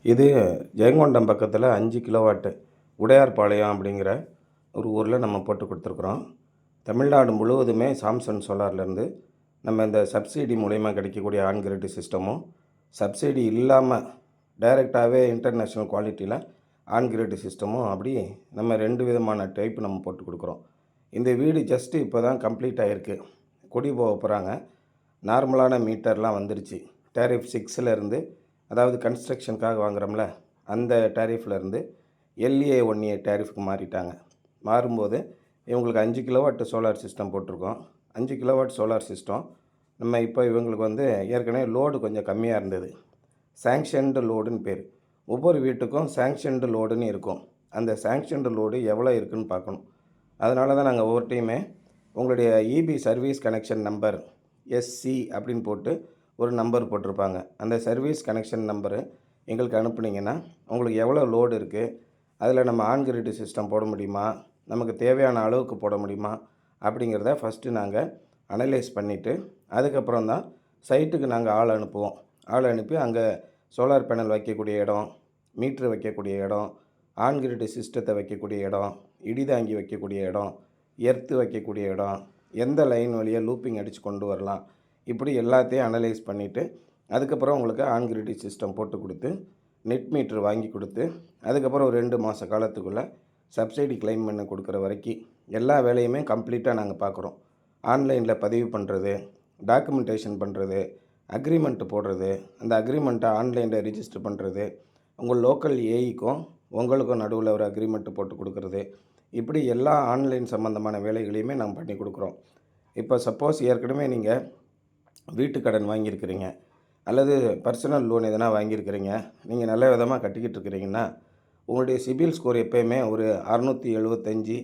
இது ஜெயங்கொண்டம் பக்கத்தில் 5 கிலோவாட்டு உடையார்பாளையம் அப்படிங்கிற ஒரு ஊரில் நம்ம போட்டு கொடுத்துருக்குறோம். தமிழ்நாடு முழுவதுமே சாம்சங் சோலார்லேருந்து நம்ம இந்த சப்சிடி மூலயமா கிடைக்கக்கூடிய ஆன் கிரிட் சிஸ்டமும், சப்சிடி இல்லாமல் டைரெக்டாகவே இன்டர்நேஷ்னல் குவாலிட்டியில் ஆன் கிரிட் சிஸ்டமும் அப்படி நம்ம 2 விதமான டைப் நம்ம போட்டு கொடுக்குறோம். இந்த வீடு ஜஸ்ட்டு இப்போ தான் கம்ப்ளீட் ஆகிருக்கு. குடி போக போகிறாங்க. நார்மலான மீட்டர்லாம் வந்துருச்சு. டேரிஃப் 6லேருந்து, அதாவது கன்ஸ்ட்ரக்ஷனுக்காக வாங்குகிறோம்ல அந்த டேரிஃப்லேருந்து LA 1A டேரிஃப்க்கு மாறிட்டாங்க. மாறும்போது இவங்களுக்கு 5 கிலோவாட் சோலார் சிஸ்டம் போட்டிருக்கோம். 5 கிலோவாட் சோலார் சிஸ்டம் நம்ம இப்போ இவங்களுக்கு ஏற்கனவே லோடு கொஞ்சம் கம்மியாக இருந்தது. சேங்ஷன்டு லோடுன்னு பேர். ஒவ்வொரு வீட்டுக்கும் சேங்ஷன்டு லோடுன்னு இருக்கும். அந்த சேங்ஷன்டு லோடு எவ்வளோ இருக்குதுன்னு பார்க்கணும். அதனால தான் நாங்கள் ஒவ்வொரு டைமே உங்களுடைய EB service connection number SC அப்படின்னு போட்டு ஒரு நம்பர் போட்டிருப்பாங்க. அந்த சர்வீஸ் கனெக்ஷன் நம்பரு எங்களுக்கு அனுப்புனீங்கன்னா உங்களுக்கு எவ்வளோ லோடு இருக்குது, அதில் நம்ம ஆன் கிரிட் சிஸ்டம் போட முடியுமா, நமக்கு தேவையான அளவுக்கு போட முடியுமா அப்படிங்கிறத ஃபஸ்ட்டு நாங்கள் அனலைஸ் பண்ணிவிட்டு அதுக்கப்புறம் தான் சைட்டுக்கு நாங்கள் ஆள் அனுப்புவோம். ஆள் அனுப்பி அங்கே சோலார் பேனல் வைக்கக்கூடிய இடம், மீட்ரு வைக்கக்கூடிய இடம், ஆன் கிரிட் சிஸ்டத்தை வைக்கக்கூடிய இடம், இடிதாங்கி வைக்கக்கூடிய இடம், எர்த்து வைக்கக்கூடிய இடம், எந்த லைன் வழியாக லூப்பிங் அடித்து கொண்டு வரலாம், இப்படி எல்லாத்தையும் அனலைஸ் பண்ணிவிட்டு அதுக்கப்புறம் உங்களுக்கு ஆன் கிரிட் சிஸ்டம் போட்டு கொடுத்து நெட் மீட்ரு வாங்கி கொடுத்து அதுக்கப்புறம் ஒரு 2 மாத காலத்துக்குள்ளே சப்சிடி கிளைம் பண்ணி கொடுக்குற வரைக்கும் எல்லா வேலையுமே கம்ப்ளீட்டாக நாங்கள் பார்க்குறோம். ஆன்லைனில் பதிவு பண்ணுறது, டாக்குமெண்டேஷன் பண்ணுறது, அக்ரிமெண்ட்டு போடுறது, அந்த அக்ரிமெண்ட்டை ஆன்லைனில் ரிஜிஸ்டர் பண்ணுறது, உங்கள் லோக்கல் ஏஇக்கும் உங்களுக்கும் நடுவில் ஒரு அக்ரிமெண்ட்டு போட்டு கொடுக்குறது, இப்படி எல்லா ஆன்லைன் சம்மந்தமான வேலைகளையுமே நாங்கள் பண்ணி கொடுக்குறோம். இப்போ சப்போஸ் ஏற்கனவே நீங்கள் வீட்டு கடன் வாங்கியிருக்கிறீங்க அல்லது பர்சனல் லோன் எதனா வாங்கியிருக்கிறீங்க, நீங்கள் நல்ல விதமாக கட்டிக்கிட்டு இருக்கிறீங்கன்னா உங்களுடைய சிபில் ஸ்கோர் எப்போயுமே ஒரு 675,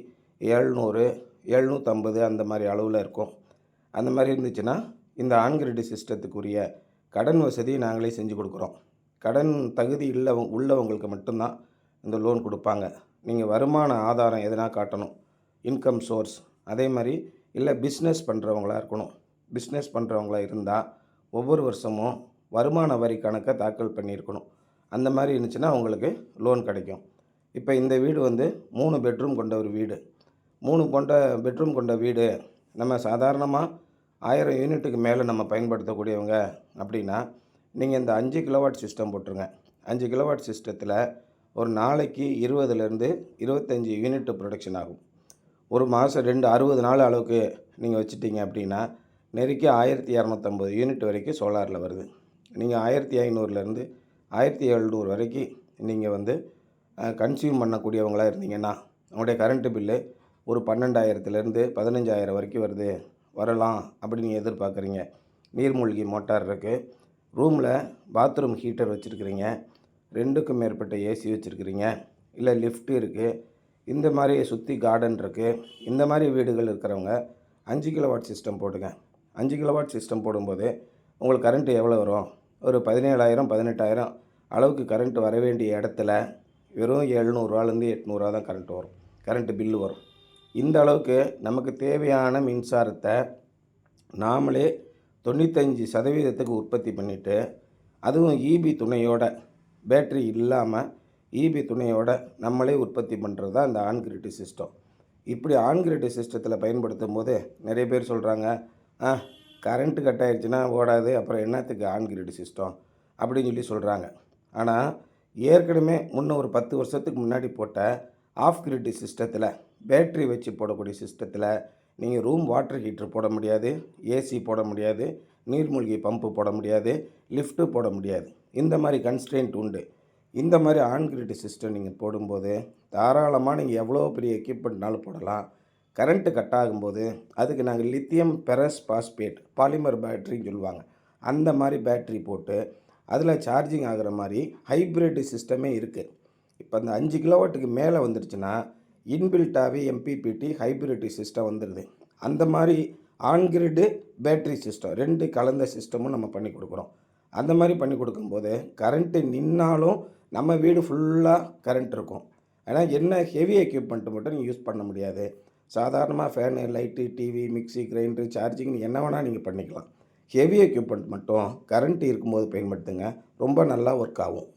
700, 750 அந்த மாதிரி அளவில் இருக்கும். அந்த மாதிரி இருந்துச்சுன்னா இந்த ஆன் கிரிட் சிஸ்டத்துக்குரிய கடன் வசதியை நாங்களே செஞ்சு கொடுக்குறோம். கடன் தகுதி உள்ளவங்களுக்கு மட்டும்தான் இந்த லோன் கொடுப்பாங்க. நீங்கள் வருமான ஆதாரம் எதனா காட்டணும், இன்கம் சோர்ஸ். அதே மாதிரி இல்லை பிஸ்னஸ் பண்ணுறவங்களா இருக்கணும். பிஸ்னஸ் பண்ணுறவங்களா இருந்தால் ஒவ்வொரு வருஷமும் வருமான வரி கணக்கை தாக்கல் பண்ணியிருக்கணும். அந்த மாதிரி இருந்துச்சுன்னா உங்களுக்கு லோன் கிடைக்கும். இப்போ இந்த வீடு 3 பெட்ரூம் கொண்ட ஒரு வீடு. 3 பெட்ரூம் கொண்ட வீடு நம்ம சாதாரணமாக 1000 யூனிட்டுக்கு மேலே நம்ம பயன்படுத்தக்கூடியவங்க அப்படின்னா நீங்கள் இந்த 5 கிலோவாட் சிஸ்டம் போட்டுருங்க. 5 கிலோவாட் சிஸ்டத்தில் ஒரு நாளைக்கு 20லேருந்து 25 யூனிட் ப்ரொடக்ஷன் ஆகும். ஒரு மாதம் 60 நாள் அளவுக்கு நீங்கள் வச்சுட்டிங்க அப்படின்னா நெருக்கி 1250 யூனிட் வரைக்கும் சோலாரில் வருது. நீங்கள் 1500லேருந்து 1700 வரைக்கும் நீங்கள் கன்சியூம் பண்ணக்கூடியவங்களாக இருந்தீங்கன்னா உங்களுடைய கரண்ட்டு பில்லு ஒரு 12,000லேருந்து 15,000 வரைக்கும் வரலாம் அப்படின்னு நீங்கள் எதிர்பார்க்குறீங்க. நீர்மூழ்கி மோட்டார் இருக்குது, ரூமில் பாத்ரூம் ஹீட்டர் வச்சுருக்கிறீங்க, 2க்கும் மேற்பட்ட ஏசி வச்சுருக்கிறீங்க, இல்லை லிஃப்ட் இருக்குது, இந்த மாதிரி சுற்றி கார்டன் இருக்குது. இந்த மாதிரி வீடுகள் இருக்கிறவங்க 5 கிலோவாட் சிஸ்டம் போடுங்க. 5 கிலோவாட் சிஸ்டம் போடும்போது உங்களுக்கு கரண்ட்டு எவ்வளோ வரும்? ஒரு 17,000, 18,000 அளவுக்கு கரண்ட்டு வர வேண்டிய இடத்துல வெறும் 700 800 தான் கரண்ட்டு வரும், கரண்ட்டு பில்லு வரும். இந்த அளவுக்கு நமக்கு தேவையான மின்சாரத்தை நாமளே 95% உற்பத்தி பண்ணிவிட்டு, அதுவும் EB துணையோட, பேட்ரி இல்லாமல் EB துணையோட நம்மளே உற்பத்தி பண்ணுறது தான் இந்த ஆன் கிரிட் சிஸ்டம். இப்படி ஆன் கிரிட் சிஸ்டத்தில் பயன்படுத்தும் போது நிறைய பேர் சொல்கிறாங்க, கரண்ட்டு கட் ஆகிடுச்சுன்னா ஓடாது, அப்புறம் என்னத்துக்கு ஆன் கிரிட் சிஸ்டம் அப்படின்னு சொல்கிறாங்க. ஆனால் ஏற்கனவே ஒரு 10 வருஷத்துக்கு முன்னாடி போட்ட ஆஃப் கிரிட் சிஸ்டத்தில், பேட்ரி வச்சு போடக்கூடிய சிஸ்டத்தில் நீங்கள் ரூம் வாட்டர் ஹீட்ரு போட முடியாது, ஏசி போட முடியாது, நீர்மூழ்கி பம்பு போட முடியாது, லிஃப்ட்டு போட முடியாது. இந்த மாதிரி கன்ஸ்ட்ரெயின்ட் உண்டு. இந்த மாதிரி ஆன் கிரிட் சிஸ்டம் நீங்கள் போடும்போது தாராளமாக நீங்கள் எவ்வளோ பெரிய எக்யூப்மெண்ட்னாலும் போடலாம். கரண்ட்டு கட் ஆகும்போது அதுக்கு நாங்கள் லித்தியம் பெரஸ் பாஸ்பேட் பாலிமர் பேட்ரின்னு சொல்லுவாங்க, அந்த மாதிரி பேட்ரி போட்டு அதில் சார்ஜிங் ஆகிற மாதிரி ஹைப்ரிட் சிஸ்டமே இருக்குது. இப்போ அந்த 5 கிலோவாட்டுக்கு மேலே வந்துடுச்சுன்னா இன்பில்ட்டாகவே MPPT ஹைப்ரிட் சிஸ்டம் வந்துடுது. அந்த மாதிரி ஆன் கிரிட் பேட்ரி சிஸ்டம் 2 கலந்த சிஸ்டமும் நம்ம பண்ணி கொடுக்குறோம். அந்த மாதிரி பண்ணி கொடுக்கும்போது கரண்ட்டு நின்னாலும் நம்ம வீடு ஃபுல்லாக கரண்ட் இருக்கும். ஆனால் என்ன ஹெவி எக்யூப்மெண்ட்டு மட்டும் நீங்கள் யூஸ் பண்ண முடியாது. சாதாரணமாக fan, light, TV, mixie, grinder, charging என்ன வேணால் நீங்கள் பண்ணிக்கலாம். ஹெவி எக்யூப்மெண்ட் மட்டும் கரண்ட் இருக்கும்போது பயன்படுத்துங்க, ரொம்ப நல்லா ஒர்க் ஆகும்.